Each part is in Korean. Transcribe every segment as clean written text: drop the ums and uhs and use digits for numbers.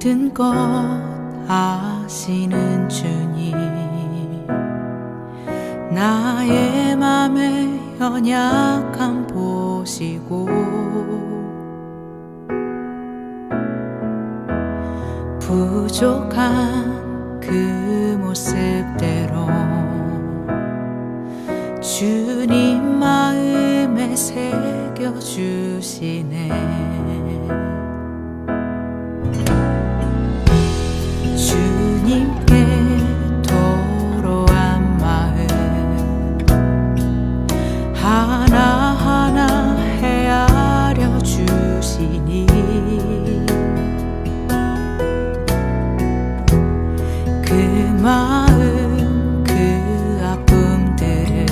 모든 것 아시는 주님, 나의 맘의 연약함 보시고 부족한 그 모습대로 주님 마음에 새겨주시네. 주님께 도로한 마음 하나하나 헤아려 주시니 그 마음 그 아픔들을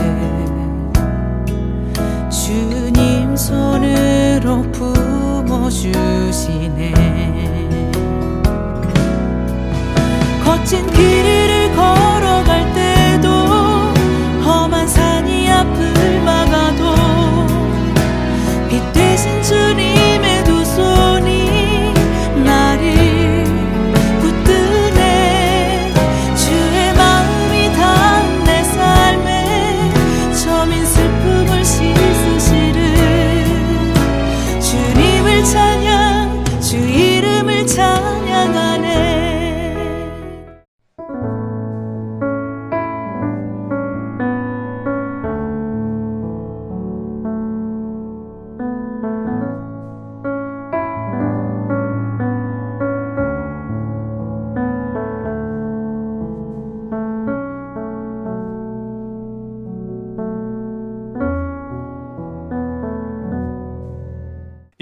주님 손으로 품어주시네. 거친 길을 걸어갈 때도 험한 산이 앞을 막아도 빛 되신 주님의 두 손이 나를 붙드네. 주의 마음이 닿은 내 삶에 저민 슬픔을 씻으시는 주님을 찬양, 주 이름을 찬양하네.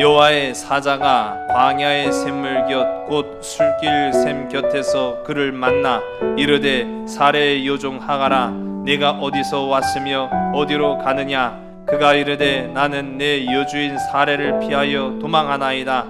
여호와의 사자가 광야의 샘물 곁 곧 술길 샘 곁에서 그를 만나 이르되 사레의 여종 하갈아 네가 어디서 왔으며 어디로 가느냐. 그가 이르되 나는 내 여주인 사레를 피하여 도망하나이다.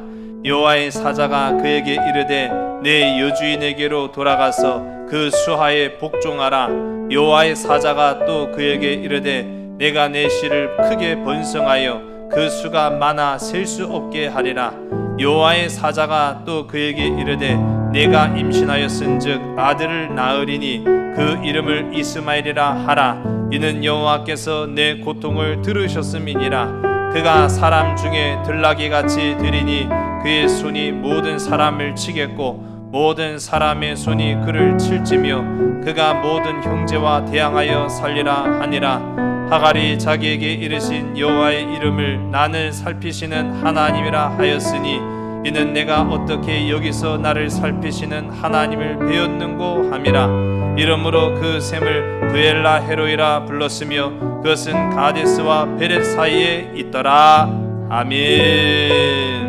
여호와의 사자가 그에게 이르되 내 여주인에게로 돌아가서 그 수하에 복종하라. 여호와의 사자가 또 그에게 이르되 내가 내 씨를 크게 번성하여 그 수가 많아 셀 수 없게 하리라. 여호와의 사자가 또 그에게 이르되 내가 임신하였은즉 아들을 낳으리니 그 이름을 이스마엘이라 하라. 이는 여호와께서 내 고통을 들으셨음이니라. 그가 사람 중에 들나귀같이 되리니 그의 손이 모든 사람을 치겠고 모든 사람의 손이 그를 칠지며 그가 모든 형제와 대항하여 살리라 하니라. 하갈이 자기에게 이르신 여호와의 이름을 나를 살피시는 하나님이라 하였으니 이는 내가 어떻게 여기서 나를 살피시는 하나님을 배웠는고 함이라. 이러므로 그 샘을 브엘라 헤로이라 불렀으며 그것은 가데스와 베렛 사이에 있더라. 아멘.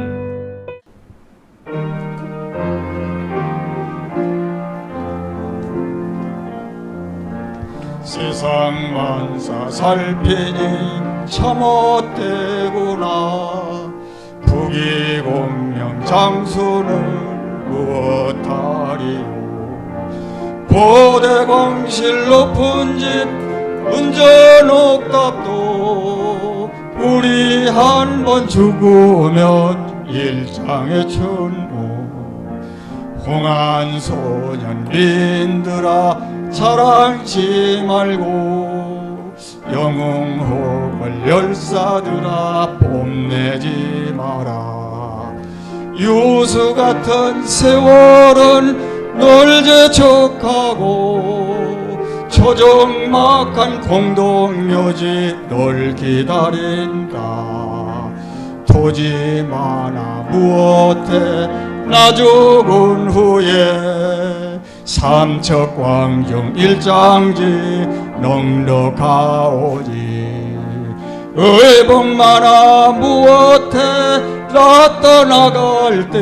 세상 만사 살피니 참헛되구나. 부귀공명 장수는 무엇하리요. 고대공실 높은 집 운전 옥탑도 우리 한 번 죽으면 일장의 천국. 홍한 소년빈들아 자랑치 말고 영웅호걸 열사들아 뽐내지 마라. 유수 같은 세월은 널 재촉하고 조정막한 공동묘지 널 기다린다. 토지 많아 무엇해 나 죽은 후에 삼척광경 일장지 넉넉하오지. 의복 많아 무엇해 나 떠나갈 때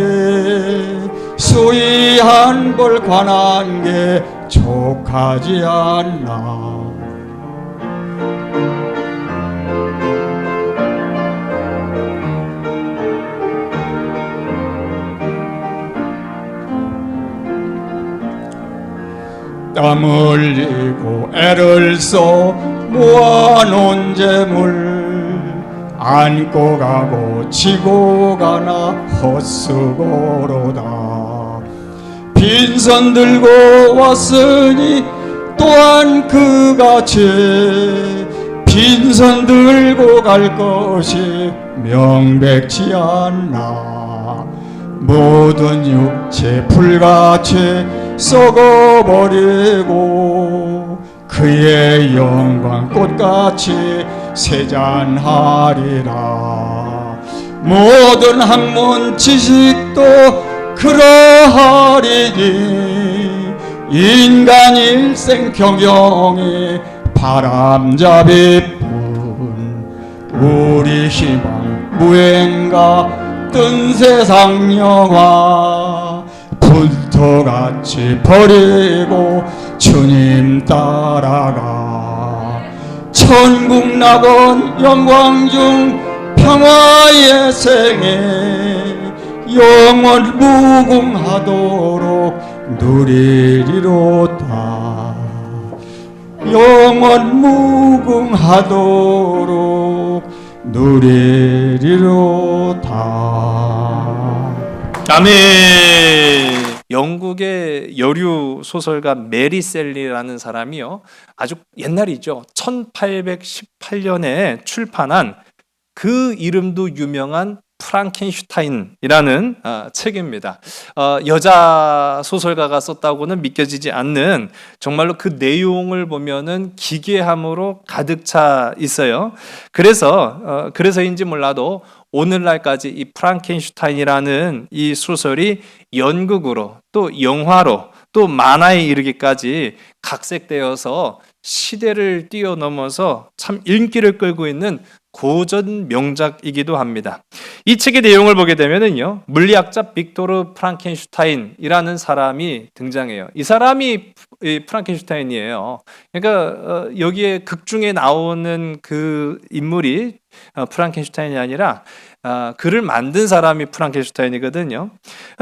수의 한 벌 관한 게 족하지 않나. 땀 흘리고 애를 써 모아놓은 재물 안고 가고 지고 가나 헛수고로다. 빈손 들고 왔으니 또한 그같이 빈손 들고 갈 것이 명백치 않나. 모든 육체 풀같이 썩어버리고 그의 영광 꽃같이 세잔하리라. 모든 학문 지식도 그러하리니 인간 일생 경영이 바람잡이뿐. 우리 희망 무행가 뜬 세상 영화 불토같이 버리고 주님 따라가. 천국 낙원 영광 중 평화의 생애 영원 무궁하도록 누리리로다. 영원 무궁하도록 누리리로다. 아멘. 영국의 여류 소설가 메리 셀리라는 사람이요, 아주 옛날이죠. 1818년에 출판한 그 이름도 유명한 프랑켄슈타인이라는 책입니다. 여자 소설가가 썼다고는 믿겨지지 않는, 정말로 그 내용을 보면은 기괴함으로 가득 차 있어요. 그래서인지 몰라도 오늘날까지 이 프랑켄슈타인이라는 이 소설이 연극으로 또 영화로 또 만화에 이르기까지 각색되어서 시대를 뛰어넘어서 참 인기를 끌고 있는 고전 명작이기도 합니다. 이 책의 내용을 보게 되면은요, 물리학자 빅토르 프랑켄슈타인이라는 사람이 등장해요. 이 사람이 프랑켄슈타인이에요. 그러니까 여기에 극 중에 나오는 그 인물이 프랑켄슈타인이 아니라 그를 만든 사람이 프랑켄슈타인이거든요.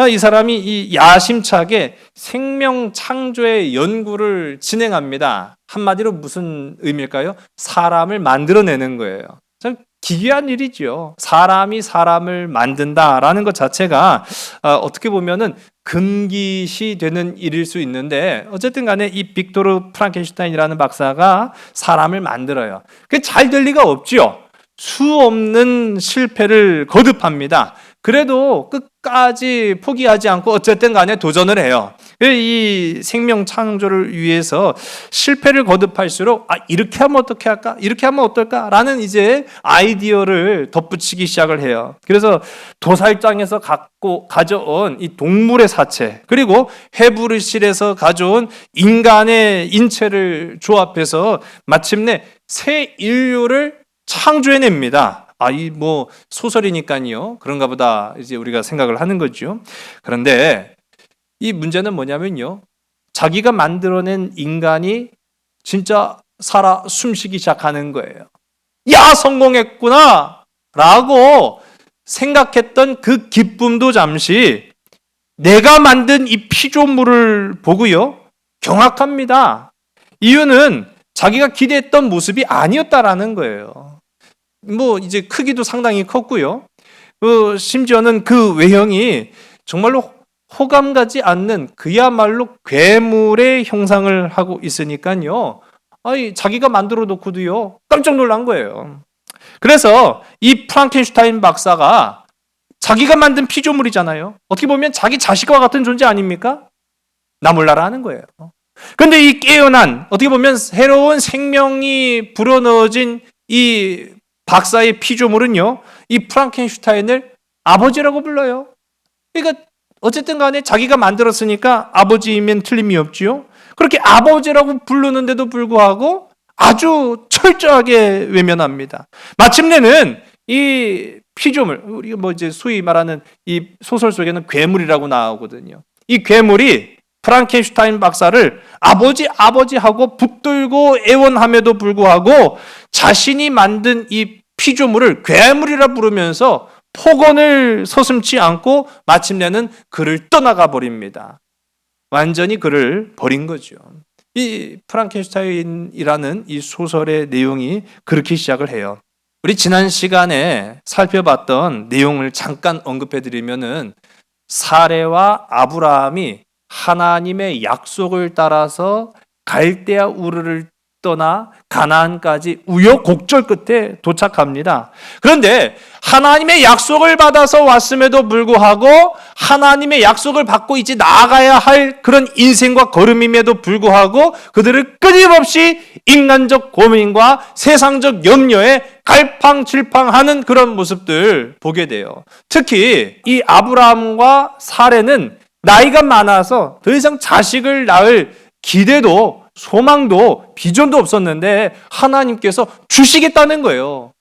이 사람이 이 야심차게 생명 창조의 연구를 진행합니다. 한마디로 무슨 의미일까요? 사람을 만들어내는 거예요. 참 기괴한 일이죠. 사람이 사람을 만든다라는 것 자체가 어떻게 보면은 금기시 되는 일일 수 있는데, 어쨌든 간에 이 빅토르 프랑켄슈타인이라는 박사가 사람을 만들어요. 그게 잘 될 리가 없죠. 수 없는 실패를 거듭합니다. 그래도 끝까지 포기하지 않고 어쨌든 간에 도전을 해요. 이 생명 창조를 위해서 실패를 거듭할수록 이렇게 하면 어떻게 할까? 이렇게 하면 어떨까? 라는 이제 아이디어를 덧붙이기 시작을 해요. 그래서 도살장에서 가져온 이 동물의 사체, 그리고 해부르실에서 가져온 인간의 인체를 조합해서 마침내 새 인류를 창조해냅니다. 이 소설이니까요, 그런가 보다 이제 우리가 생각을 하는 거죠. 그런데 이 문제는 뭐냐면요, 자기가 만들어낸 인간이 진짜 살아 숨쉬기 시작하는 거예요. 야, 성공했구나 라고 생각했던 그 기쁨도 잠시 내가 만든 이 피조물을 보고요, 경악합니다. 이유는 자기가 기대했던 모습이 아니었다라는 거예요. 이제 크기도 상당히 컸고요. 심지어는 그 외형이 정말로 호감 가지 않는 그야말로 괴물의 형상을 하고 있으니까요. 자기가 만들어 놓고도요, 깜짝 놀란 거예요. 그래서 이 프랑켄슈타인 박사가 자기가 만든 피조물이잖아요. 어떻게 보면 자기 자식과 같은 존재 아닙니까? 나 몰라라 하는 거예요. 그런데 이 깨어난, 어떻게 보면 새로운 생명이 불어넣어진 이 박사의 피조물은요, 이 프랑켄슈타인을 아버지라고 불러요. 그러니까 어쨌든 간에 자기가 만들었으니까 아버지이면 틀림이 없지요. 그렇게 아버지라고 부르는데도 불구하고 아주 철저하게 외면합니다. 마침내는 이 피조물, 우리가 이제 소위 말하는 이 소설 속에는 괴물이라고 나오거든요. 이 괴물이 프랑켄슈타인 박사를 아버지 하고 붙들고 애원함에도 불구하고 자신이 만든 이 피조물을 괴물이라 부르면서 폭언을 서슴지 않고 마침내는 그를 떠나가 버립니다. 완전히 그를 버린 거죠. 이 프랑켄슈타인이라는 이 소설의 내용이 그렇게 시작을 해요. 우리 지난 시간에 살펴봤던 내용을 잠깐 언급해 드리면은 사레와 아브라함이 하나님의 약속을 따라서 갈대아 우르를 떠나 가나안까지 우여곡절 끝에 도착합니다. 그런데 하나님의 약속을 받아서 왔음에도 불구하고 하나님의 약속을 받고 이제 나아가야 할 그런 인생과 걸음임에도 불구하고 그들을 끊임없이 인간적 고민과 세상적 염려에 갈팡질팡하는 그런 모습들 보게 돼요. 특히 이 아브라함과 사레는 나이가 많아서 더 이상 자식을 낳을 기대도 소망도 비전도 없었는데 하나님께서 주시겠다는 거예요.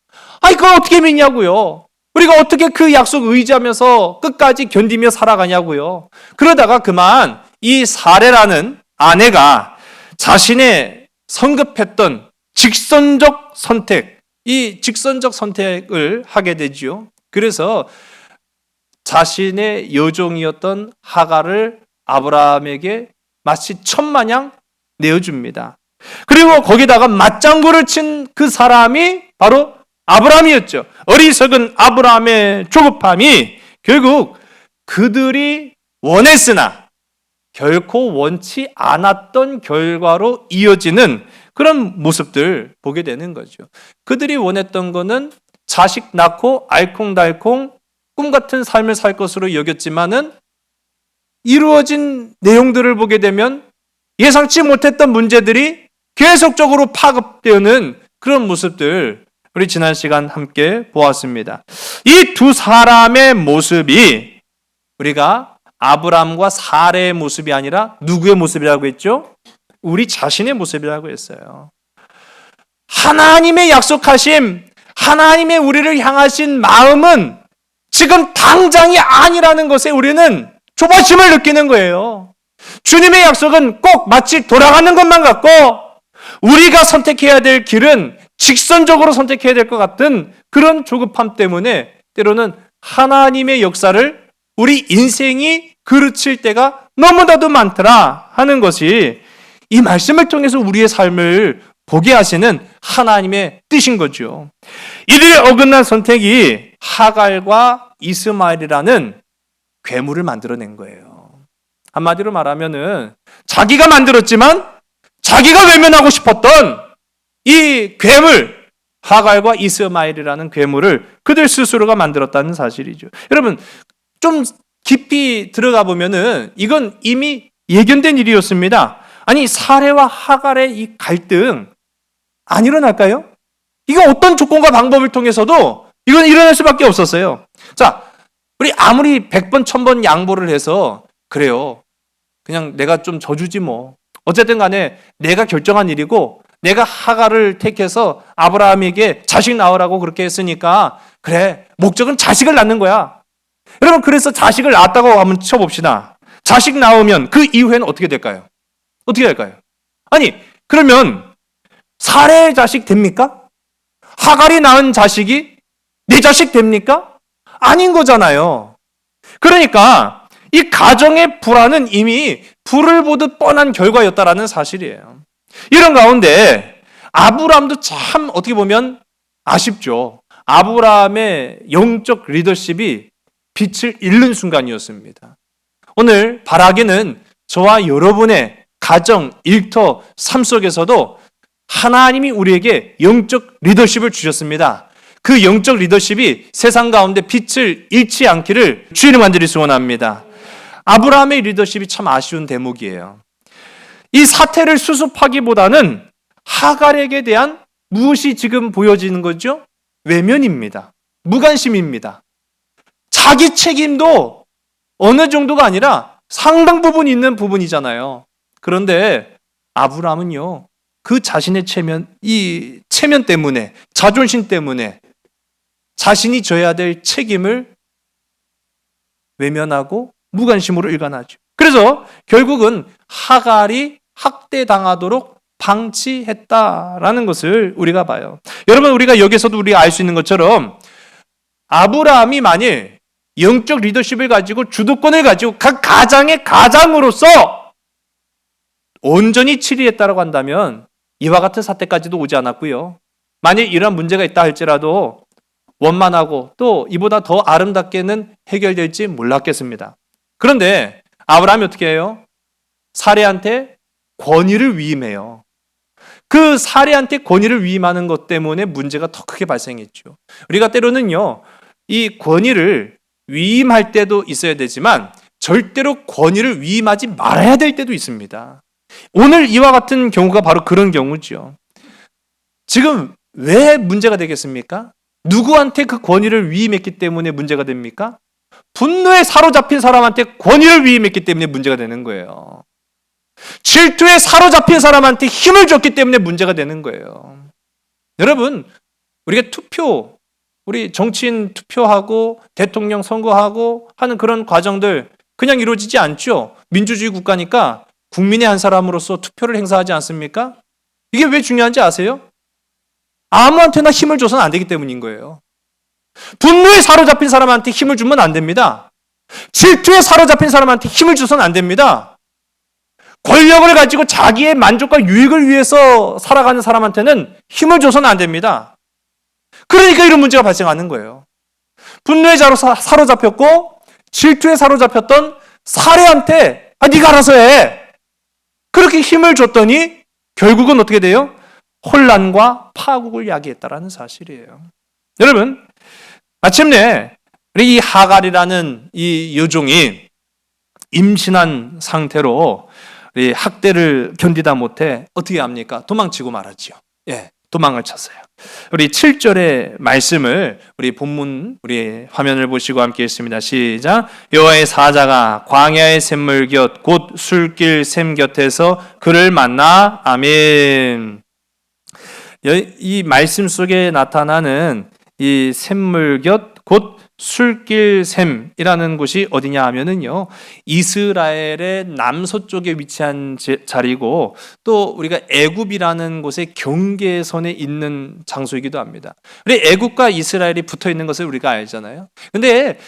아니 그걸 어떻게 믿냐고요. 우리가 어떻게 그 약속 의지하면서 끝까지 견디며 살아가냐고요. 그러다가 그만 이 사레라는 아내가 자신의 성급했던 직선적 선택, 이 직선적 선택을 하게 되지요. 그래서 자신의 여종이었던 하갈을 아브라함에게 마치 천마냥 내어줍니다. 그리고 거기다가 맞장구를 친 그 사람이 바로 아브라함이었죠. 어리석은 아브라함의 조급함이 결국 그들이 원했으나 결코 원치 않았던 결과로 이어지는 그런 모습들 보게 되는 거죠. 그들이 원했던 거는 자식 낳고 알콩달콩 꿈 같은 삶을 살 것으로 여겼지만은 이루어진 내용들을 보게 되면 예상치 못했던 문제들이 계속적으로 파급되는 그런 모습들 우리 지난 시간 함께 보았습니다. 이 두 사람의 모습이 우리가 아브람과 사레의 모습이 아니라 누구의 모습이라고 했죠? 우리 자신의 모습이라고 했어요. 하나님의 약속하심, 하나님의 우리를 향하신 마음은 지금 당장이 아니라는 것에 우리는 조바심을 느끼는 거예요. 주님의 약속은 꼭 마치 돌아가는 것만 같고 우리가 선택해야 될 길은 직선적으로 선택해야 될 것 같은 그런 조급함 때문에 때로는 하나님의 역사를 우리 인생이 그르칠 때가 너무나도 많더라 하는 것이 이 말씀을 통해서 우리의 삶을 보게 하시는 하나님의 뜻인 거죠. 이들의 어긋난 선택이 하갈과 이스마엘이라는 괴물을 만들어낸 거예요. 한마디로 말하면은 자기가 만들었지만 자기가 외면하고 싶었던 이 괴물 하갈과 이스마엘이라는 괴물을 그들 스스로가 만들었다는 사실이죠. 여러분 좀 깊이 들어가 보면은 이건 이미 예견된 일이었습니다. 아니 사레와 하갈의 이 갈등 안 일어날까요? 이거 어떤 조건과 방법을 통해서도 이건 일어날 수밖에 없었어요. 자, 우리 아무리 100번 1000번 양보를 해서 그래요. 그냥 내가 좀 져주지 뭐. 어쨌든 간에 내가 결정한 일이고 내가 하갈을 택해서 아브라함에게 자식 낳으라고 그렇게 했으니까 그래 목적은 자식을 낳는 거야. 여러분 그래서 자식을 낳았다고 한번 쳐봅시다. 자식 낳으면 그 이후에는 어떻게 될까요? 어떻게 될까요? 아니 그러면 사레의 자식 됩니까? 하갈이 낳은 자식이 내 자식 됩니까? 아닌 거잖아요. 그러니까 이 가정의 불화는 이미 불을 보듯 뻔한 결과였다라는 사실이에요. 이런 가운데 아브라함도 참 어떻게 보면 아쉽죠. 아브라함의 영적 리더십이 빛을 잃는 순간이었습니다. 오늘 바라기는 저와 여러분의 가정, 일터, 삶 속에서도 하나님이 우리에게 영적 리더십을 주셨습니다. 그 영적 리더십이 세상 가운데 빛을 잃지 않기를 주의 이름 간절히 소원합니다. 아브라함의 리더십이 참 아쉬운 대목이에요. 이 사태를 수습하기보다는 하갈에게 대한 무엇이 지금 보여지는 거죠? 외면입니다. 무관심입니다. 자기 책임도 어느 정도가 아니라 상당 부분 있는 부분이잖아요. 그런데 아브라함은요, 그 자신의 이 체면 때문에, 자존심 때문에 자신이 져야 될 책임을 외면하고 무관심으로 일관하죠. 그래서 결국은 하갈이 학대당하도록 방치했다라는 것을 우리가 봐요. 여러분 우리가 여기서도 우리가 알 수 있는 것처럼 아브라함이 만일 영적 리더십을 가지고 주도권을 가지고 각 가장의 가장으로서 온전히 치리했다라고 한다면 이와 같은 사태까지도 오지 않았고요. 만일 이런 문제가 있다 할지라도 원만하고 또 이보다 더 아름답게는 해결될지 몰랐겠습니다. 그런데 아브라함이 어떻게 해요? 사례한테 권위를 위임해요. 그 사례한테 권위를 위임하는 것 때문에 문제가 더 크게 발생했죠. 우리가 때로는요, 이 권위를 위임할 때도 있어야 되지만 절대로 권위를 위임하지 말아야 될 때도 있습니다. 오늘 이와 같은 경우가 바로 그런 경우죠. 지금 왜 문제가 되겠습니까? 누구한테 그 권위를 위임했기 때문에 문제가 됩니까? 분노에 사로잡힌 사람한테 권위를 위임했기 때문에 문제가 되는 거예요. 질투에 사로잡힌 사람한테 힘을 줬기 때문에 문제가 되는 거예요. 여러분, 우리가 우리 정치인 투표하고 대통령 선거하고 하는 그런 과정들 그냥 이루어지지 않죠. 민주주의 국가니까 국민의 한 사람으로서 투표를 행사하지 않습니까? 이게 왜 중요한지 아세요? 아무한테나 힘을 줘서는 안 되기 때문인 거예요. 분노에 사로잡힌 사람한테 힘을 주면 안 됩니다. 질투에 사로잡힌 사람한테 힘을 줘서는 안 됩니다. 권력을 가지고 자기의 만족과 유익을 위해서 살아가는 사람한테는 힘을 줘서는 안 됩니다. 그러니까 이런 문제가 발생하는 거예요. 분노에 사로잡혔고 질투에 사로잡혔던 사례한테 네가 알아서 해. 그렇게 힘을 줬더니 결국은 어떻게 돼요? 혼란과 파국을 야기했다라는 사실이에요. 여러분, 마침내 이 하갈이라는 이 여종이 임신한 상태로 이 학대를 견디다 못해 어떻게 합니까? 도망치고 말았죠. 도망을 쳤어요. 우리 7절의 말씀을 우리 본문 우리 화면을 보시고 함께 읽습니다. 시작. 여호와의 사자가 광야의 샘물 곁 곧 술길 샘 곁에서 그를 만나. 아멘. 이 말씀 속에 나타나는 이 샘물 곁 곧 술길 샘이라는 곳이 어디냐 하면은요, 이스라엘의 남서쪽에 위치한 자리고 또 우리가 애굽이라는 곳의 경계선에 있는 장소이기도 합니다. 우리 애굽과 이스라엘이 붙어 있는 것을 우리가 알잖아요. 근데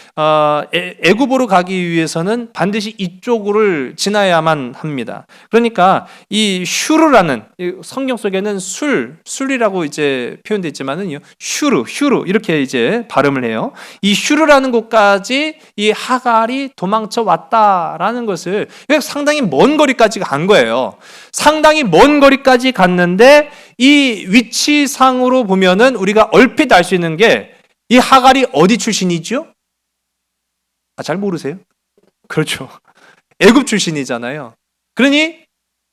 애굽으로 가기 위해서는 반드시 이쪽을 지나야만 합니다. 그러니까 이 슈르라는, 성경 속에는 술이라고 이제 표현되어 있지만은요, 슈르 이렇게 이제 발음을 해요. 이 슈르라는 곳까지 이 하갈이 도망쳐 왔다라는 것을, 상당히 먼 거리까지 간 거예요. 상당히 먼 거리까지 갔는데 이 위치상으로 보면은 우리가 얼핏 알 수 있는 게 이 하갈이 어디 출신이죠? 잘 모르세요? 그렇죠. 애굽 출신이잖아요. 그러니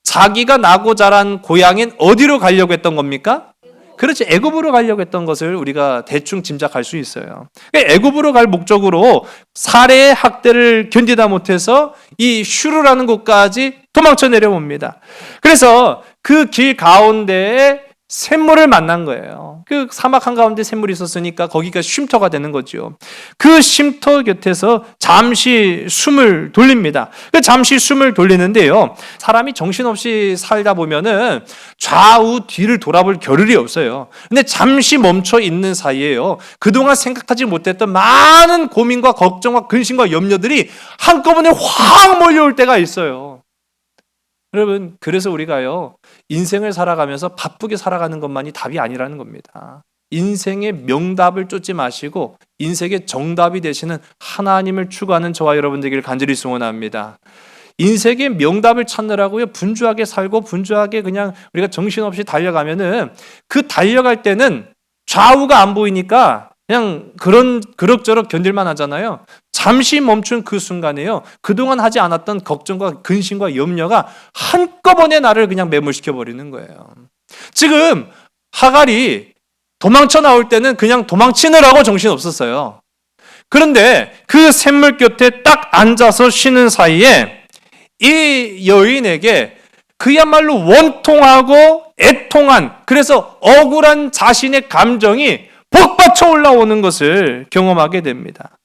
자기가 나고 자란 고향인 어디로 가려고 했던 겁니까? 그렇지, 애굽으로 가려고 했던 것을 우리가 대충 짐작할 수 있어요. 애굽으로 갈 목적으로 사례의 학대를 견디다 못해서 이 슈르라는 곳까지 도망쳐 내려옵니다. 그래서 그 길 가운데에 샘물을 만난 거예요. 그 사막 한가운데 샘물이 있었으니까 거기가 쉼터가 되는 거죠. 그 쉼터 곁에서 잠시 숨을 돌립니다. 잠시 숨을 돌리는데요, 사람이 정신없이 살다 보면은 좌우 뒤를 돌아볼 겨를이 없어요. 근데 잠시 멈춰 있는 사이에요, 그동안 생각하지 못했던 많은 고민과 걱정과 근심과 염려들이 한꺼번에 확 몰려올 때가 있어요. 여러분, 그래서 우리가요, 인생을 살아가면서 바쁘게 살아가는 것만이 답이 아니라는 겁니다. 인생의 명답을 쫓지 마시고 인생의 정답이 되시는 하나님을 추구하는 저와 여러분들에게 간절히 소원합니다. 인생의 명답을 찾느라고요, 분주하게 살고 분주하게 그냥 우리가 정신없이 달려가면은 그 달려갈 때는 좌우가 안 보이니까 그냥 그럭저럭 견딜만 하잖아요. 잠시 멈춘 그 순간에요, 그동안 하지 않았던 걱정과 근심과 염려가 한꺼번에 나를 그냥 매몰시켜 버리는 거예요. 지금 하갈이 도망쳐 나올 때는 그냥 도망치느라고 정신 없었어요. 그런데 그 샘물 곁에 딱 앉아서 쉬는 사이에 이 여인에게 그야말로 원통하고 애통한, 그래서 억울한 자신의 감정이 복받쳐 올라오는 것을 경험하게 됩니다.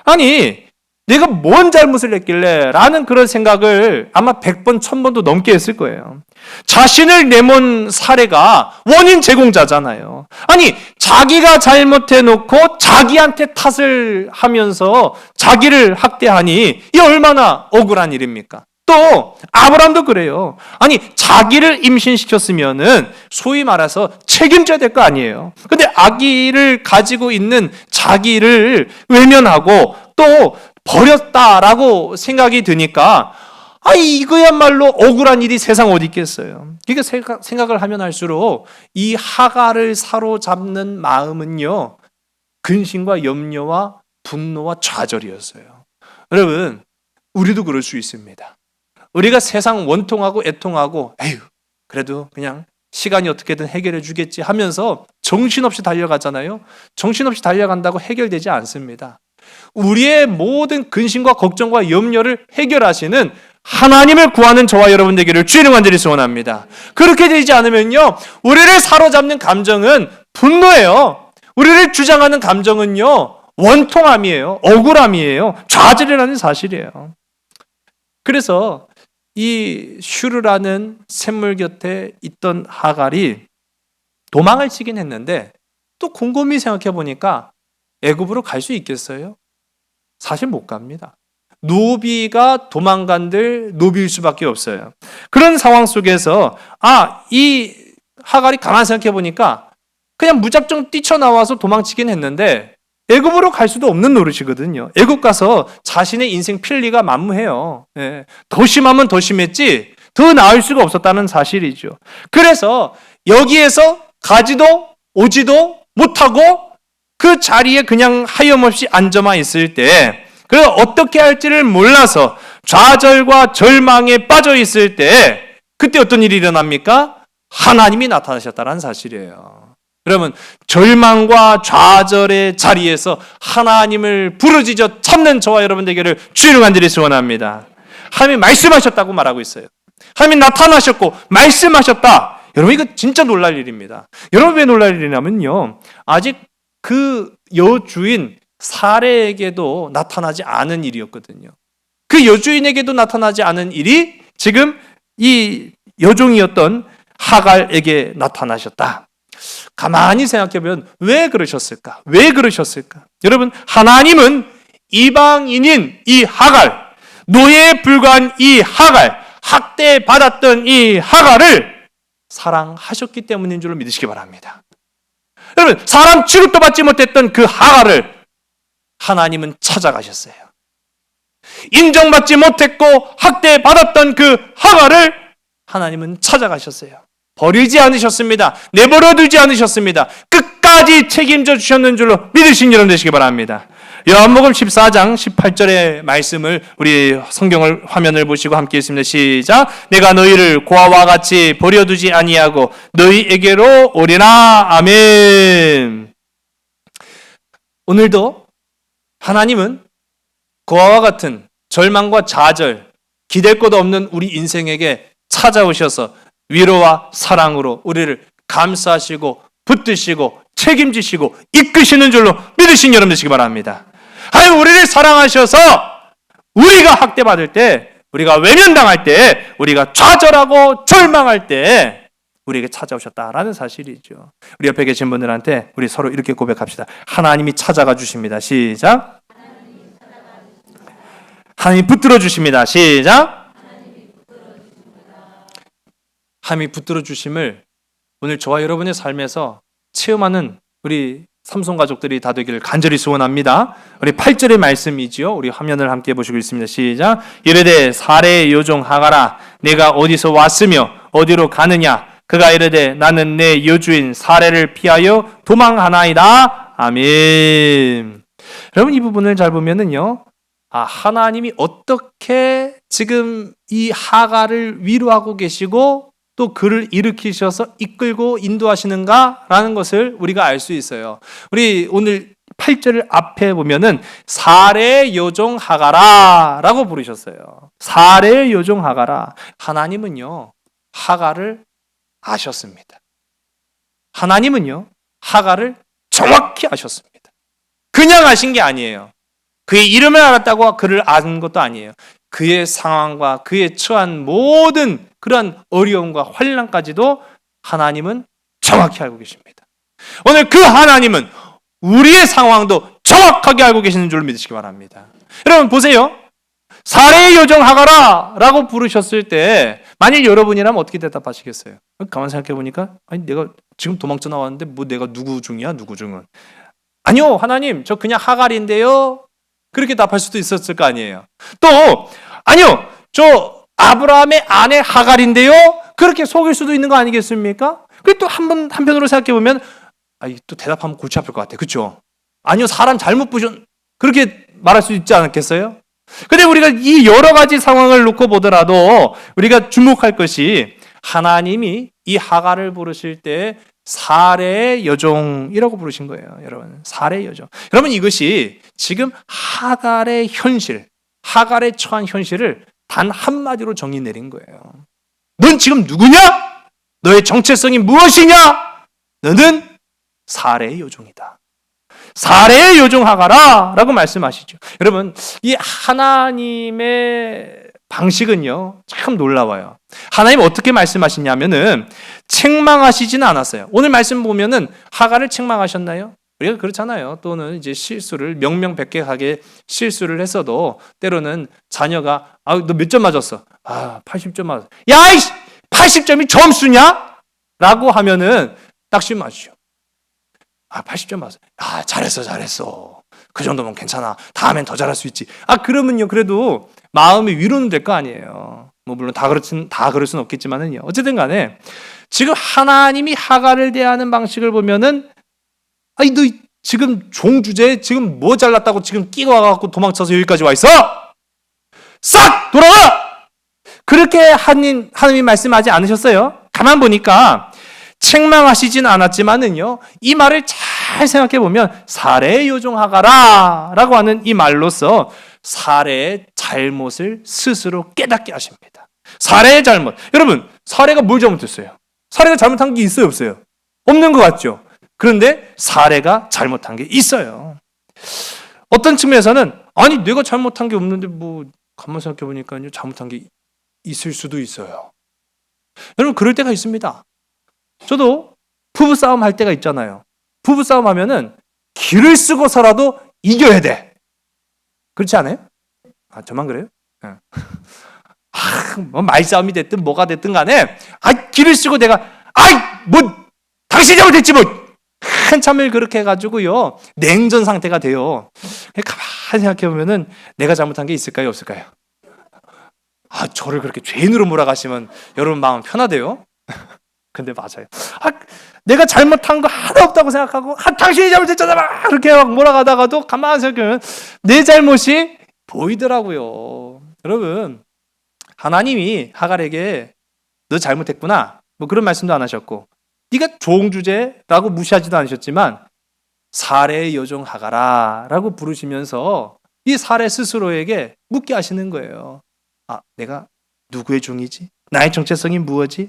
아니, 내가 뭔 잘못을 했길래 라는 그런 생각을 아마 100번, 1000번도 넘게 했을 거예요. 자신을 내몬 사례가 원인 제공자잖아요. 아니, 자기가 잘못해놓고 자기한테 탓을 하면서 자기를 학대하니 이 얼마나 억울한 일입니까? 또 아브라함도 그래요. 아니, 자기를 임신시켰으면은 소위 말해서 책임져야 될 거 아니에요. 근데 아기를 가지고 있는 자기를 외면하고 또 버렸다라고 생각이 드니까 이거야말로 억울한 일이 세상 어디 있겠어요. 그러니까 생각을 하면 할수록 이 하갈을 사로잡는 마음은요, 근심과 염려와 분노와 좌절이었어요. 여러분, 우리도 그럴 수 있습니다. 우리가 세상 원통하고 애통하고 에휴, 그래도 그냥 시간이 어떻게든 해결해 주겠지 하면서 정신없이 달려가잖아요. 정신없이 달려간다고 해결되지 않습니다. 우리의 모든 근심과 걱정과 염려를 해결하시는 하나님을 구하는 저와 여러분 되기를 주의 간절히 소원합니다. 그렇게 되지 않으면요, 우리를 사로잡는 감정은 분노예요. 우리를 주장하는 감정은요, 원통함이에요. 억울함이에요. 좌절이라는 사실이에요. 그래서 이 슈르라는 샘물 곁에 있던 하갈이 도망을 치긴 했는데, 또 곰곰이 생각해 보니까 애굽으로 갈 수 있겠어요? 사실 못 갑니다. 노비가 도망간들 노비일 수밖에 없어요. 그런 상황 속에서 이 하갈이 가만히 생각해 보니까 그냥 무작정 뛰쳐나와서 도망치긴 했는데 애굽으로 갈 수도 없는 노릇이거든요. 애굽 가서 자신의 인생 필리가 만무해요. 예. 더 심하면 더 심했지 더 나을 수가 없었다는 사실이죠. 그래서 여기에서 가지도 오지도 못하고 그 자리에 그냥 하염없이 앉아만 있을 때, 그래서 어떻게 할지를 몰라서 좌절과 절망에 빠져 있을 때, 그때 어떤 일이 일어납니까? 하나님이 나타나셨다는 사실이에요. 여러분, 절망과 좌절의 자리에서 하나님을 부르짖어 참는 저와 여러분 되기를 주의로 간절히 소원합니다. 하나님이 말씀하셨다고 말하고 있어요. 하나님이 나타나셨고 말씀하셨다. 여러분, 이거 진짜 놀랄 일입니다. 여러분, 왜 놀랄 일이냐면요, 아직 그 여주인 사레에게도 나타나지 않은 일이었거든요. 그 여주인에게도 나타나지 않은 일이 지금 이 여종이었던 하갈에게 나타나셨다. 가만히 생각해보면 왜 그러셨을까? 왜 그러셨을까? 여러분, 하나님은 이방인인 이 하갈, 노예에 불과한 이 하갈, 학대받았던 이 하갈을 사랑하셨기 때문인 줄로 믿으시기 바랍니다. 여러분, 사람 취급도 받지 못했던 그 하갈을 하나님은 찾아가셨어요. 인정받지 못했고 학대받았던 그 하갈을 하나님은 찾아가셨어요. 버리지 않으셨습니다. 내버려 두지 않으셨습니다. 끝까지 책임져 주셨는 줄로 믿으신 여러분 되시기 바랍니다. 요한복음 14장 18절의 말씀을 우리 성경을 화면을 보시고 함께 읽습니다. 시작. 내가 너희를 고아와 같이 버려두지 아니하고 너희에게로 오리라. 아멘. 오늘도 하나님은 고아와 같은 절망과 좌절, 기댈 것 없는 우리 인생에게 찾아오셔서 위로와 사랑으로 우리를 감싸시고 붙드시고 책임지시고 이끄시는 줄로 믿으신 여러분 되시기 바랍니다. 하나님 우리를 사랑하셔서 우리가 학대받을 때, 우리가 외면당할 때, 우리가 좌절하고 절망할 때 우리에게 찾아오셨다라는 사실이죠. 우리 옆에 계신 분들한테 우리 서로 이렇게 고백합시다. 하나님이 찾아가 주십니다. 시작. 하나님이 붙들어 주십니다. 시작. 하나님이 붙들어 주심을 오늘 저와 여러분의 삶에서 체험하는 우리 삼손 가족들이 다 되기를 간절히 소원합니다. 우리 8절의 말씀이지요. 우리 화면을 함께 보시고 있습니다. 시작. 이르되 사레의 여종 하갈아, 내가 어디서 왔으며 어디로 가느냐? 그가 이르되 나는 내 여주인 사레를 피하여 도망하나이다. 아멘. 여러분, 이 부분을 잘 보면은요, 하나님이 어떻게 지금 이 하갈을 위로하고 계시고 또 그를 일으키셔서 이끌고 인도하시는가라는 것을 우리가 알 수 있어요. 우리 오늘 8절 앞에 보면은 사레의 여종 하갈아 라고 부르셨어요. 사레의 여종 하갈아. 하나님은요, 하갈을 아셨습니다. 하나님은요, 하갈을 정확히 아셨습니다. 그냥 아신 게 아니에요. 그의 이름을 알았다고 그를 아는 것도 아니에요. 그의 상황과 그의 처한 모든 그러한 어려움과 환난까지도 하나님은 정확히 알고 계십니다. 오늘 그 하나님은 우리의 상황도 정확하게 알고 계시는 줄 믿으시기 바랍니다. 여러분 보세요. 사레의 여종 하갈아 라고 부르셨을 때 만일 여러분이라면 어떻게 대답하시겠어요? 가만히 생각해 보니까 아니 내가 지금 도망쳐 나왔는데 뭐 내가 누구 중이야? 누구 중은? 아니요, 하나님 저 그냥 하갈인데요. 그렇게 답할 수도 있었을 거 아니에요. 또 아니요, 저 아브라함의 아내 하갈인데요. 그렇게 속일 수도 있는 거 아니겠습니까? 그리고 또 한편으로 생각해 보면 또 대답하면 골치 아플 것 같아. 그렇죠? 아니요, 사람 잘못 보셨 그렇게 말할 수 있지 않겠어요? 근데 우리가 이 여러 가지 상황을 놓고 보더라도 우리가 주목할 것이 하나님이 이 하갈을 부르실 때 사례의 여종이라고 부르신 거예요. 여러분, 사례의 여종. 여러분, 이것이 지금 하갈의 현실, 하갈의 처한 현실을 단 한마디로 정의 내린 거예요. 넌 지금 누구냐? 너의 정체성이 무엇이냐? 너는 사례의 여종이다. 사례의 여종 하가라 라고 말씀하시죠. 여러분, 이 하나님의 방식은요 참 놀라워요. 하나님 어떻게 말씀하시냐면은 책망하시지는 않았어요. 오늘 말씀 보면은 하갈을 책망하셨나요? 우리가 그렇잖아요. 또는 이제 실수를 명명백백하게 실수를 했어도 때로는 자녀가 너 몇 점 맞았어? 80점 맞았어. 야, 이씨! 80점이 점수냐? 라고 하면은 딱 심 맞죠. 80점 맞았어. 잘했어. 그 정도면 괜찮아. 다음엔 더 잘할 수 있지. 그러면요, 그래도 마음의 위로는 될 거 아니에요. 뭐 물론 다 그럴 수는 없겠지만은요. 어쨌든 간에 지금 하나님이 하갈을 대하는 방식을 보면은 너 지금 종 주제에 지금 뭐 잘났다고 지금 끼고 와갖고 도망쳐서 여기까지 와 있어? 싹 돌아와! 그렇게 하나님이 말씀하지 않으셨어요. 가만 보니까 책망하시진 않았지만은요, 이 말을 잘 생각해 보면 사례의 여종 하가라 라고 하는 이 말로서 사례의 잘못을 스스로 깨닫게 하십니다. 사례의 잘못. 여러분, 사례가 뭘 잘못했어요? 사례가 잘못한 게 있어요, 없어요? 없는 것 같죠? 그런데 사례가 잘못한 게 있어요. 어떤 측면에서는 내가 잘못한 게 없는데 가만 생각해 보니까요, 잘못한 게 있을 수도 있어요. 여러분, 그럴 때가 있습니다. 저도 부부싸움 할 때가 있잖아요. 부부싸움 하면은 기를 쓰고서라도 이겨야 돼. 그렇지 않아요? 저만 그래요? 말싸움이 됐든 뭐가 됐든 간에 기를 쓰고 내가 당신이 잘못했지 한참을 그렇게 해가지고요 냉전 상태가 돼요. 가만히 생각해보면은 내가 잘못한 게 있을까요, 없을까요? 저를 그렇게 죄인으로 몰아가시면 여러분 마음 편하대요. 근데 맞아요. 내가 잘못한 거 하나 없다고 생각하고 당신이 잘못했잖아 막 이렇게 막 몰아가다가도 가만히 생각하면 내 잘못이 보이더라고요. 여러분, 하나님이 하갈에게 너 잘못했구나 그런 말씀도 안 하셨고 네가 종주제라고 무시하지도 않으셨지만 사례의 여종 하갈아 라고 부르시면서 이 사례 스스로에게 묻게 하시는 거예요. 내가 누구의 종이지? 나의 정체성이 무엇이?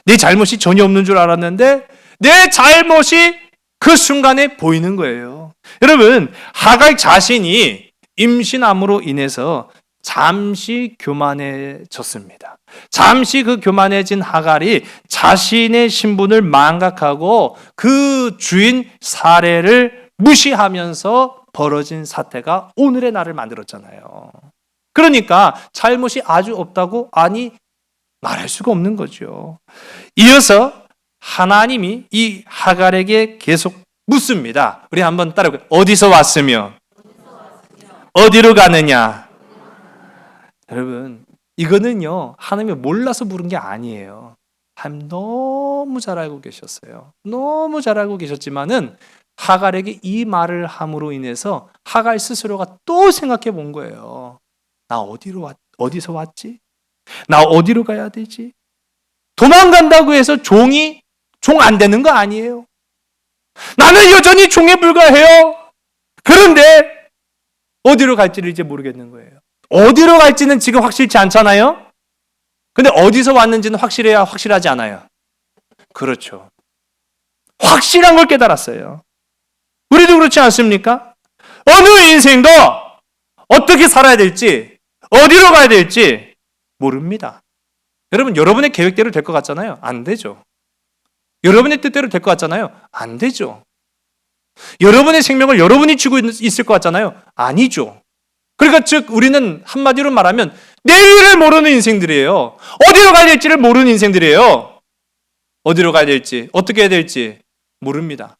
내 잘못이 전혀 없는 줄 알았는데 내 잘못이 그 순간에 보이는 거예요. 여러분, 하갈 자신이 임신함으로 인해서 잠시 교만해졌습니다. 잠시 그 교만해진 하갈이 자신의 신분을 망각하고 그 주인 사례를 무시하면서 벌어진 사태가 오늘의 나를 만들었잖아요. 그러니까 잘못이 아주 없다고 말할 수가 없는 거죠. 이어서 하나님이 이 하갈에게 계속 묻습니다. 우리 한번 따라해볼까요? 어디서 왔으며 어디로 가느냐? 여러분, 이거는요 하나님이 몰라서 물은 게 아니에요. 하나님 너무 잘 알고 계셨어요. 너무 잘 알고 계셨지만은 하갈에게 이 말을 함으로 인해서 하갈 스스로가 또 생각해 본 거예요. 나 어디서 왔지? 나 어디로 가야 되지? 도망간다고 해서 종 안 되는 거 아니에요. 나는 여전히 종에 불과해요. 그런데 어디로 갈지를 이제 모르겠는 거예요. 어디로 갈지는 지금 확실치 않잖아요. 근데 어디서 왔는지는 확실해야 확실하지 않아요. 그렇죠. 확실한 걸 깨달았어요. 우리도 그렇지 않습니까? 어느 인생도 어떻게 살아야 될지, 어디로 가야 될지 모릅니다. 여러분, 여러분의 계획대로 될 것 같잖아요. 안 되죠. 여러분의 뜻대로 될 것 같잖아요. 안 되죠. 여러분의 생명을 여러분이 쥐고 있을 것 같잖아요. 아니죠. 그러니까 즉 우리는 한마디로 말하면 내일을 모르는 인생들이에요. 어디로 가야 될지를 모르는 인생들이에요. 어디로 가야 될지, 어떻게 해야 될지 모릅니다.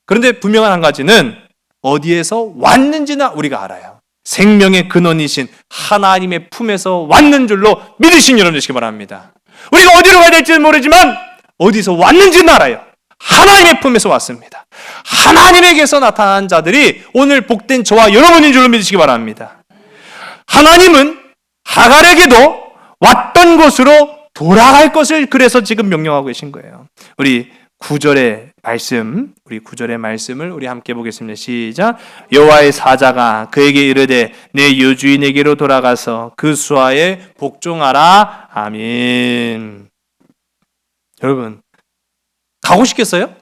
그런데 분명한 한 가지는 어디에서 왔는지나 우리가 알아요. 생명의 근원이신 하나님의 품에서 왔는 줄로 믿으신 여러분 되시기 바랍니다. 우리가 어디로 가야 될지는 모르지만 어디서 왔는지는 알아요. 하나님의 품에서 왔습니다. 하나님에게서 나타난 자들이 오늘 복된 저와 여러분인 줄로 믿으시기 바랍니다. 하나님은 하갈에게도 왔던 곳으로 돌아갈 것을 그래서 지금 명령하고 계신 거예요. 우리 9절의 말씀을 우리 함께 보겠습니다. 시작. 여호와의 사자가 그에게 이르되 내 여주인에게로 돌아가서 그 수하에 복종하라. 아멘. 여러분, 가고 싶겠어요?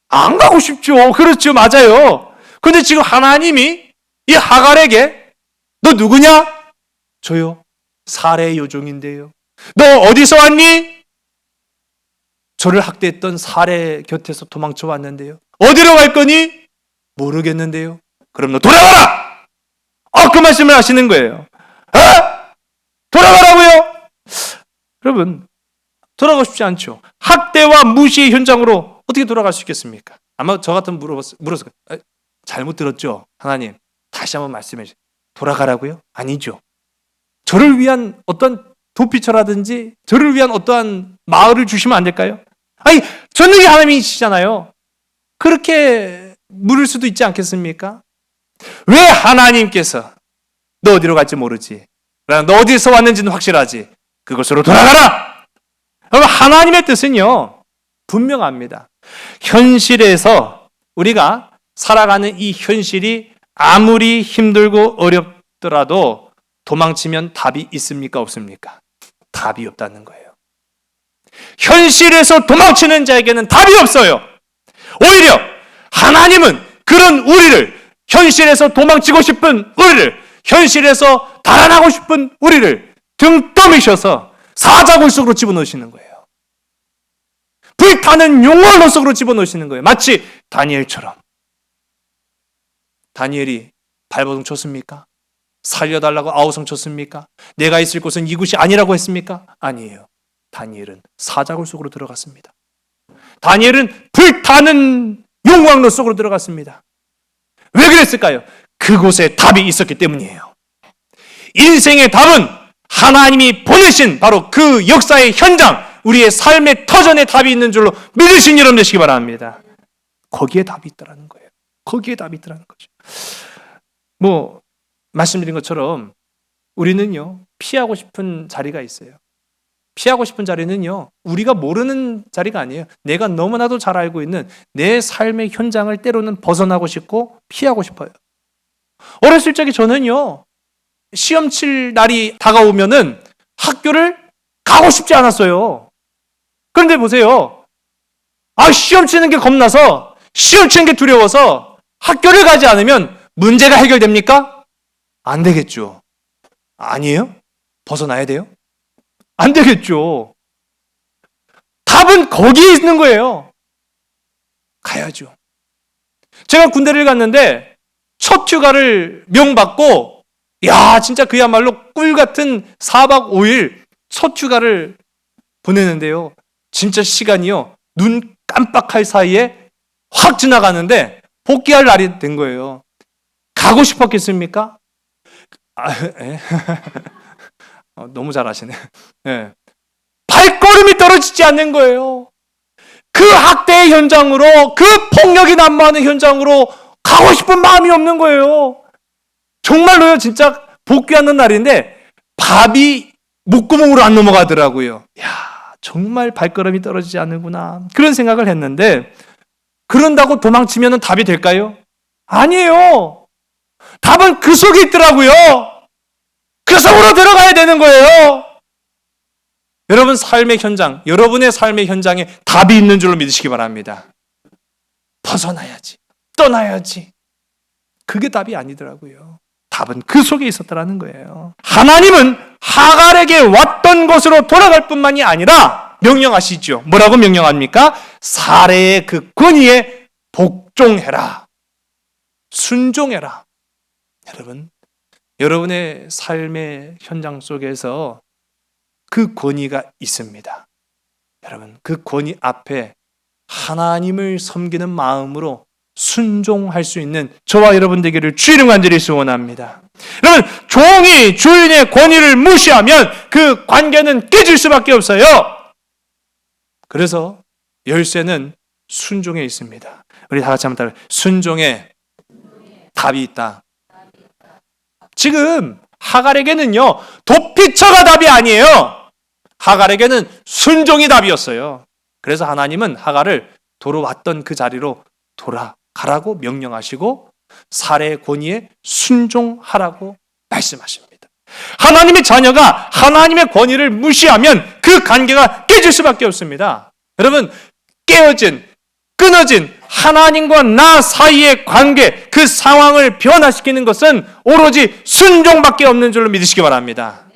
안 가고 싶죠. 그렇죠. 맞아요. 근데 지금 하나님이 이 하갈에게 너 누구냐? 저요. 사례 요종인데요. 너 어디서 왔니? 저를 학대했던 사례 곁에서 도망쳐 왔는데요. 어디로 갈 거니? 모르겠는데요. 그럼 너 돌아가라! 그 말씀을 하시는 거예요. 돌아가라고요? 여러분, 돌아가고 싶지 않죠. 학대와 무시의 현장으로 어떻게 돌아갈 수 있겠습니까? 아마 저 같으면 물었을 거예요. 잘못 들었죠? 하나님, 다시 한번 말씀해 주세요. 돌아가라고요? 아니죠. 저를 위한 어떤 도피처라든지 저를 위한 어떠한 마을을 주시면 안 될까요? 아니, 전능의 하나님이시잖아요. 그렇게 물을 수도 있지 않겠습니까? 왜 하나님께서 너 어디로 갈지 모르지, 너 어디서 왔는지는 확실하지, 그곳으로 돌아가라! 여러분, 하나님의 뜻은요 분명합니다. 현실에서 우리가 살아가는 이 현실이 아무리 힘들고 어렵더라도 도망치면 답이 있습니까? 없습니까? 답이 없다는 거예요. 현실에서 도망치는 자에게는 답이 없어요. 오히려 하나님은 그런 우리를, 현실에서 도망치고 싶은 우리를, 현실에서 달아나고 싶은 우리를 등 떠미셔서 사자굴 속으로 집어넣으시는 거예요. 불타는 용광로 속으로 집어넣으시는 거예요. 마치 다니엘처럼. 다니엘이 발버둥 쳤습니까? 살려달라고 아우성 쳤습니까? 내가 있을 곳은 이곳이 아니라고 했습니까? 아니에요. 다니엘은 사자굴 속으로 들어갔습니다. 다니엘은 불타는 용광로 속으로 들어갔습니다. 왜 그랬을까요? 그곳에 답이 있었기 때문이에요. 인생의 답은 하나님이 보내신 바로 그 역사의 현장, 우리의 삶의 터전에 답이 있는 줄로 믿으신 여러분 되시기 바랍니다. 거기에 답이 있다는 거예요. 거기에 답이 있다는 거죠. 말씀드린 것처럼 우리는요 피하고 싶은 자리가 있어요. 피하고 싶은 자리는요 우리가 모르는 자리가 아니에요. 내가 너무나도 잘 알고 있는 내 삶의 현장을 때로는 벗어나고 싶고 피하고 싶어요. 어렸을 적에 저는요 시험 칠 날이 다가오면은 학교를 가고 싶지 않았어요. 그런데 보세요. 시험 치는 게 겁나서, 시험 치는 게 두려워서 학교를 가지 않으면 문제가 해결됩니까? 안 되겠죠. 아니에요? 벗어나야 돼요? 안 되겠죠. 답은 거기에 있는 거예요. 가야죠. 제가 군대를 갔는데 첫 휴가를 명받고, 진짜 그야말로 꿀 같은 4박 5일 첫 휴가를 보내는데요. 진짜 시간이요. 눈 깜빡할 사이에 확 지나가는데 복귀할 날이 된 거예요. 가고 싶었겠습니까? 너무 잘하시네. 네. 발걸음이 떨어지지 않는 거예요. 그 학대의 현장으로, 그 폭력이 난무하는 현장으로 가고 싶은 마음이 없는 거예요. 정말로요, 진짜 복귀하는 날인데 밥이 목구멍으로 안 넘어가더라고요. 정말 발걸음이 떨어지지 않는구나. 그런 생각을 했는데, 그런다고 도망치면 답이 될까요? 아니에요. 답은 그 속에 있더라고요. 그 속으로 들어가야 되는 거예요. 여러분 삶의 현장, 여러분의 삶의 현장에 답이 있는 줄로 믿으시기 바랍니다. 벗어나야지, 떠나야지. 그게 답이 아니더라고요. 답은 그 속에 있었다라는 거예요. 하나님은 하갈에게 왔던 곳으로 돌아갈 뿐만이 아니라 명령하시죠. 뭐라고 명령합니까? 사례의 그 권위에 복종해라. 순종해라. 여러분, 여러분의 삶의 현장 속에서 그 권위가 있습니다. 여러분, 그 권위 앞에 하나님을 섬기는 마음으로 순종할 수 있는 저와 여러분 되기를 주의 이름 간절히 소원합니다. 여러분, 종이 주인의 권위를 무시하면 그 관계는 깨질 수밖에 없어요. 그래서 열쇠는 순종에 있습니다. 우리 다 같이 한번 따라, 순종에 답이 있다. 지금 하갈에게는요, 도피처가 답이 아니에요. 하갈에게는 순종이 답이었어요. 그래서 하나님은 하갈을 도로 왔던 그 자리로 돌아가라고 명령하시고 살해의 권위에 순종하라고 말씀하십니다. 하나님의 자녀가 하나님의 권위를 무시하면 그 관계가 깨질 수밖에 없습니다. 여러분, 깨어진, 끊어진 하나님과 나 사이의 관계, 그 상황을 변화시키는 것은 오로지 순종밖에 없는 줄로 믿으시기 바랍니다.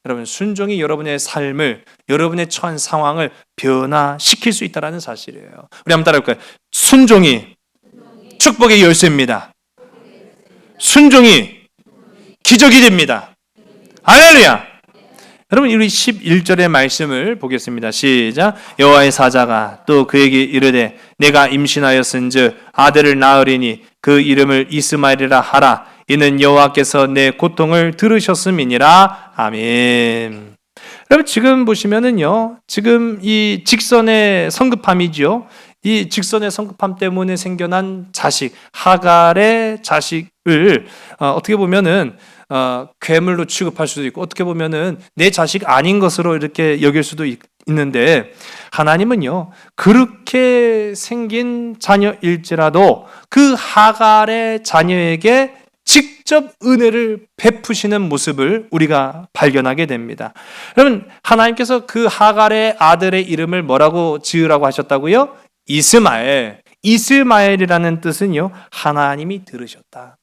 여러분, 순종이 여러분의 삶을, 여러분의 처한 상황을 변화시킬 수 있다는 사실이에요. 우리 한번 따라해볼까요? 순종이 축복의 열쇠입니다. 순종이 기적이 됩니다. 할렐루야! 여러분, 우리 11절의 말씀을 보겠습니다. 시작. 여호와의 사자가 또 그에게 이르되 내가 임신하였은즉 아들을 낳으리니 그 이름을 이스마엘이라 하라. 이는 여호와께서 내 고통을 들으셨음이니라. 아멘. 여러분, 지금 보시면은요, 지금 이 직선의 성급함이죠. 이 직선의 성급함 때문에 생겨난 자식, 하갈의 자식을 어떻게 보면은 괴물로 취급할 수도 있고, 어떻게 보면은 내 자식 아닌 것으로 이렇게 여길 수도 있는데, 하나님은요, 그렇게 생긴 자녀일지라도 그 하갈의 자녀에게 직접 은혜를 베푸시는 모습을 우리가 발견하게 됩니다. 여러분, 하나님께서 그 하갈의 아들의 이름을 뭐라고 지으라고 하셨다고요? 이스마엘. 이스마엘이라는 뜻은요, 하나님이 들으셨다.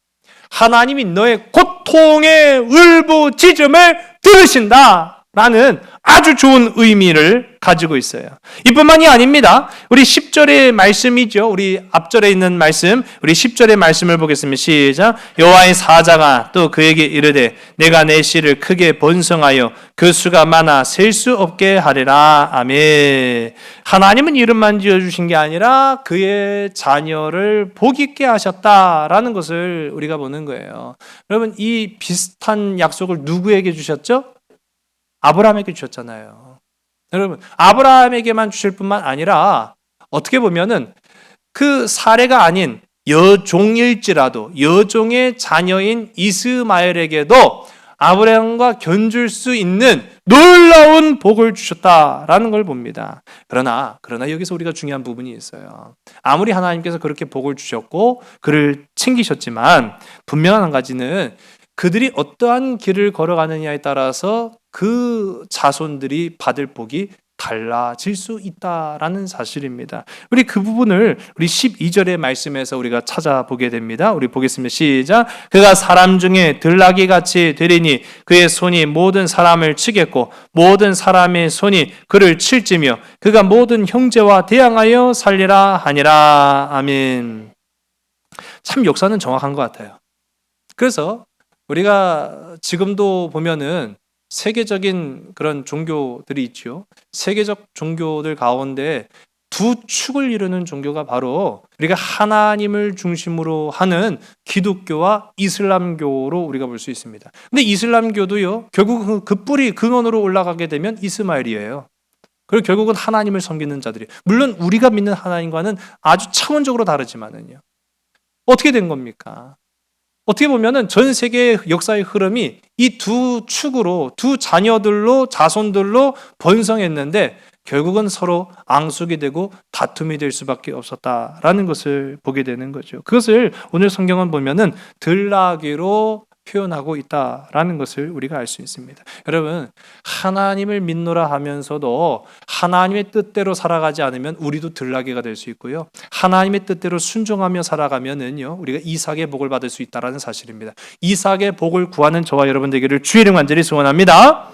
하나님이 너의 고통의 울부짖음을 들으신다 라는 아주 좋은 의미를 가지고 있어요. 이뿐만이 아닙니다. 우리 10절의 말씀이죠. 우리 앞절에 있는 말씀, 우리 10절의 말씀을 보겠습니다. 시작. 여호와의 사자가 또 그에게 이르되 내가 내 씨를 크게 번성하여 그 수가 많아 셀 수 없게 하리라. 아멘. 하나님은 이름만 지어주신 게 아니라 그의 자녀를 복 있게 하셨다라는 것을 우리가 보는 거예요. 여러분, 이 비슷한 약속을 누구에게 주셨죠? 아브라함에게 주셨잖아요. 여러분, 아브라함에게만 주실 뿐만 아니라 어떻게 보면은 그 사례가 아닌 여종일지라도 여종의 자녀인 이스마엘에게도 아브라함과 견줄 수 있는 놀라운 복을 주셨다라는 걸 봅니다. 그러나 여기서 우리가 중요한 부분이 있어요. 아무리 하나님께서 그렇게 복을 주셨고 그를 챙기셨지만 분명한 한 가지는 그들이 어떠한 길을 걸어가느냐에 따라서 그 자손들이 받을 복이 달라질 수 있다라는 사실입니다. 우리 그 부분을 우리 12절의 말씀에서 우리가 찾아보게 됩니다. 우리 보겠습니다. 시작. 그가 사람 중에 들나귀 같이 되리니 그의 손이 모든 사람을 치겠고 모든 사람의 손이 그를 칠지며 그가 모든 형제와 대항하여 살리라 하니라. 아멘. 참 역사는 정확한 것 같아요. 그래서 우리가 지금도 보면은 세계적인 그런 종교들이 있죠. 세계적 종교들 가운데 두 축을 이루는 종교가 바로 우리가 하나님을 중심으로 하는 기독교와 이슬람교로 우리가 볼 수 있습니다. 근데 이슬람교도요, 결국 그 뿌리 근원으로 올라가게 되면 이스마엘이에요. 그리고 결국은 하나님을 섬기는 자들이, 물론 우리가 믿는 하나님과는 아주 차원적으로 다르지만은요. 어떻게 된 겁니까? 어떻게 보면은 전 세계의 역사의 흐름이 이 두 축으로, 두 자녀들로, 자손들로 번성했는데 결국은 서로 앙숙이 되고 다툼이 될 수밖에 없었다라는 것을 보게 되는 거죠. 그것을 오늘 성경은 보면은 들나귀로 표현하고 있다라는 것을 우리가 알 수 있습니다. 여러분, 하나님을 믿노라 하면서도 하나님의 뜻대로 살아가지 않으면 우리도 들나귀가 될 수 있고요. 하나님의 뜻대로 순종하며 살아가면은요, 우리가 이삭의 복을 받을 수 있다라는 사실입니다. 이삭의 복을 구하는 저와 여러분 되기를 주의 이름 간절히 소원합니다.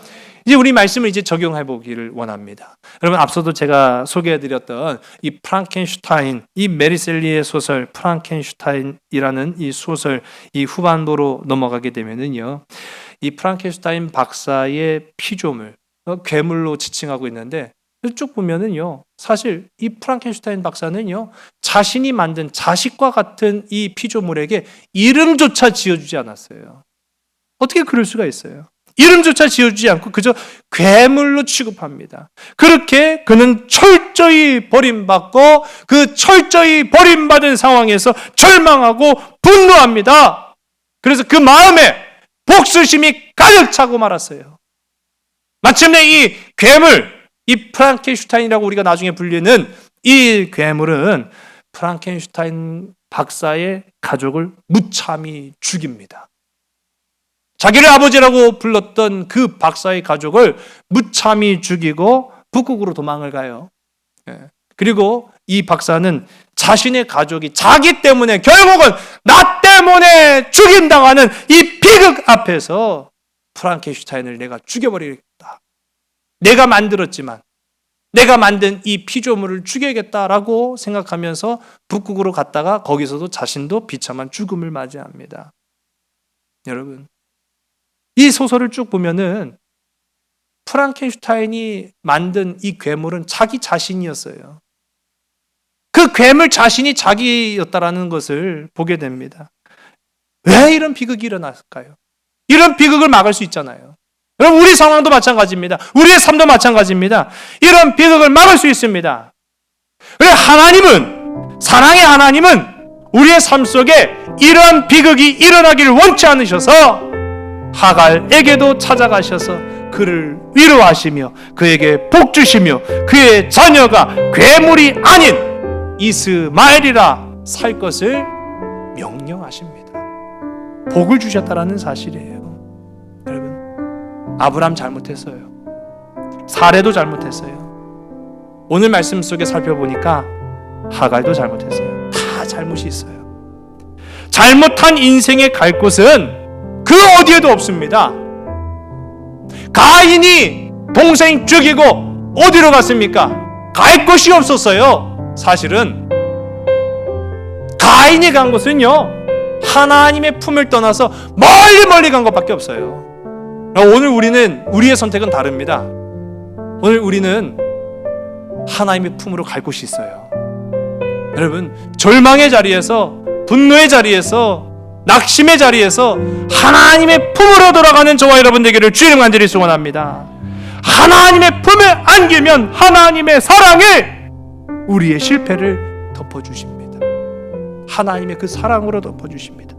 이제 우리 말씀을 이제 적용해 보기를 원합니다. 여러분, 앞서도 제가 소개해드렸던 이 프랑켄슈타인, 이 메리 셀리의 소설 프랑켄슈타인이라는 이 소설 이 후반부로 넘어가게 되면은요, 이 프랑켄슈타인 박사의 피조물, 괴물로 지칭하고 있는데 쭉 보면은요, 사실 이 프랑켄슈타인 박사는요, 자신이 만든 자식과 같은 이 피조물에게 이름조차 지어주지 않았어요. 어떻게 그럴 수가 있어요? 이름조차 지어주지 않고 그저 괴물로 취급합니다. 그렇게 그는 철저히 버림받고 그 철저히 버림받은 상황에서 절망하고 분노합니다. 그래서 그 마음에 복수심이 가득 차고 말았어요. 마침내 이 괴물, 이 프랑켄슈타인이라고 우리가 나중에 불리는 이 괴물은 프랑켄슈타인 박사의 가족을 무참히 죽입니다. 자기를 아버지라고 불렀던 그 박사의 가족을 무참히 죽이고 북극으로 도망을 가요. 그리고 이 박사는 자신의 가족이 자기 때문에 결국은 나 때문에 죽임당하는 이 비극 앞에서 프랑켄슈타인을 내가 죽여버리겠다. 내가 만들었지만 내가 만든 이 피조물을 죽여야겠다라고 생각하면서 북극으로 갔다가 거기서도 자신도 비참한 죽음을 맞이합니다. 여러분, 이 소설을 쭉 보면은 프랑켄슈타인이 만든 이 괴물은 자기 자신이었어요. 그 괴물 자신이 자기였다라는 것을 보게 됩니다. 왜 이런 비극이 일어났을까요? 이런 비극을 막을 수 있잖아요. 여러분, 우리 상황도 마찬가지입니다. 우리의 삶도 마찬가지입니다. 이런 비극을 막을 수 있습니다. 그래, 하나님은, 사랑의 하나님은 우리의 삶 속에 이런 비극이 일어나기를 원치 않으셔서 하갈에게도 찾아가셔서 그를 위로하시며 그에게 복 주시며 그의 자녀가 괴물이 아닌 이스마엘이라 살 것을 명령하십니다. 복을 주셨다라는 사실이에요. 여러분, 아브람 잘못했어요. 사레도 잘못했어요. 오늘 말씀 속에 살펴보니까 하갈도 잘못했어요. 다 잘못이 있어요. 잘못한 인생의 갈 곳은 그 어디에도 없습니다. 가인이 동생 죽이고 어디로 갔습니까? 갈 곳이 없었어요. 사실은 가인이 간 곳은요, 하나님의 품을 떠나서 멀리 간 것밖에 없어요. 오늘 우리는, 우리의 선택은 다릅니다. 오늘 우리는 하나님의 품으로 갈 곳이 있어요. 여러분, 절망의 자리에서, 분노의 자리에서, 낙심의 자리에서 하나님의 품으로 돌아가는 저와 여러분 되기를 주님 간절히 소원합니다. 하나님의 품에 안기면 하나님의 사랑이 우리의 실패를 덮어주십니다. 하나님의 그 사랑으로 덮어주십니다.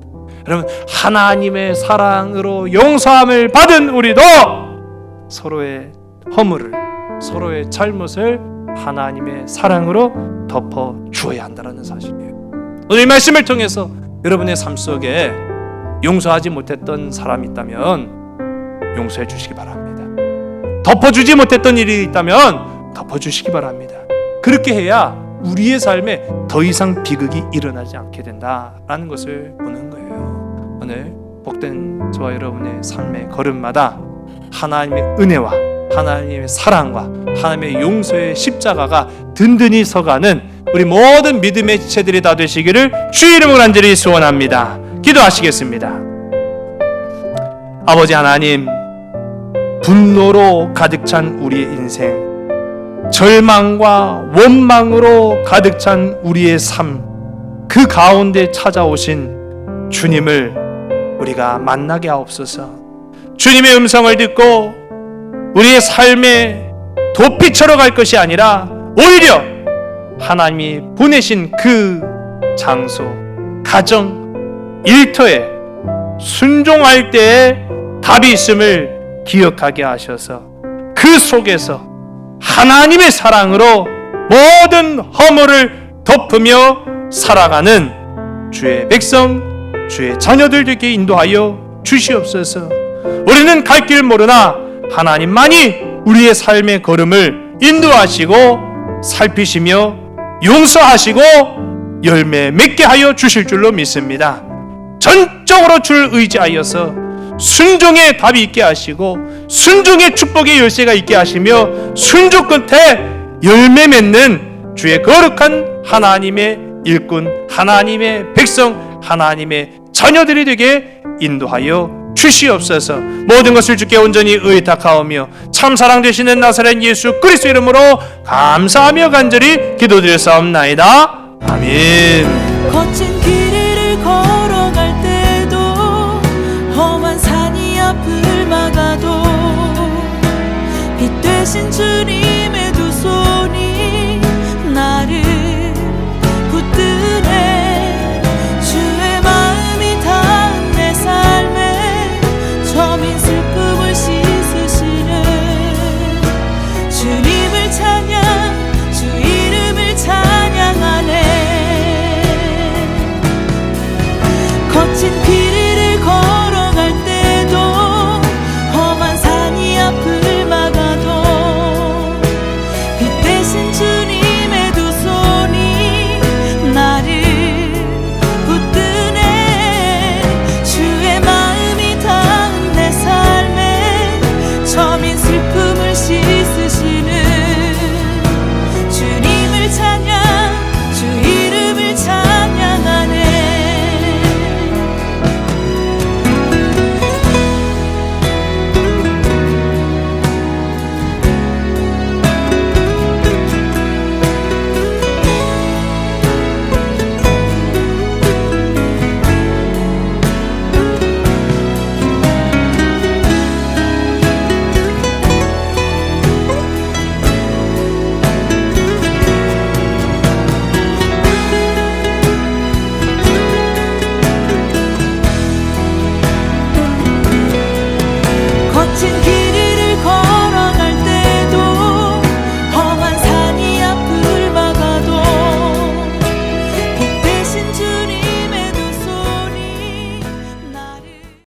여러분, 하나님의 사랑으로 용서함을 받은 우리도 서로의 허물을, 서로의 잘못을 하나님의 사랑으로 덮어주어야 한다는 사실이에요. 오늘 이 말씀을 통해서 여러분의 삶 속에 용서하지 못했던 사람이 있다면 용서해 주시기 바랍니다. 덮어주지 못했던 일이 있다면 덮어주시기 바랍니다. 그렇게 해야 우리의 삶에 더 이상 비극이 일어나지 않게 된다라는 것을 보는 거예요. 오늘 복된 저와 여러분의 삶의 걸음마다 하나님의 은혜와 하나님의 사랑과 하나님의 용서의 십자가가 든든히 서가는 우리 모든 믿음의 지체들이 다 되시기를 주의 이름으로 간절히 소원합니다. 기도하시겠습니다. 아버지 하나님, 분노로 가득 찬 우리의 인생, 절망과 원망으로 가득 찬 우리의 삶, 그 가운데 찾아오신 주님을 우리가 만나게 하옵소서. 주님의 음성을 듣고 우리의 삶에 도피처럼 갈 것이 아니라 오히려 하나님이 보내신 그 장소, 가정, 일터에 순종할 때에 답이 있음을 기억하게 하셔서 그 속에서 하나님의 사랑으로 모든 허물을 덮으며 살아가는 주의 백성, 주의 자녀들 되게 인도하여 주시옵소서. 우리는 갈 길 모르나 하나님만이 우리의 삶의 걸음을 인도하시고 살피시며 용서하시고 열매 맺게 하여 주실 줄로 믿습니다. 전적으로 주를 의지하여서 순종의 답이 있게 하시고 순종의 축복의 열쇠가 있게 하시며 순종 끝에 열매 맺는 주의 거룩한 하나님의 일꾼, 하나님의 백성, 하나님의 자녀들이 되게 인도하여 주시옵소서. 모든 것을 주께 온전히 의탁하오며 참 사랑 되시는 나사렛 예수 그리스도 이름으로 감사하며 간절히 기도드렸사옵나이다. 아멘. 거친 길을 걸어갈 때도 험한 산이 앞을 막아도 빛 되신 주님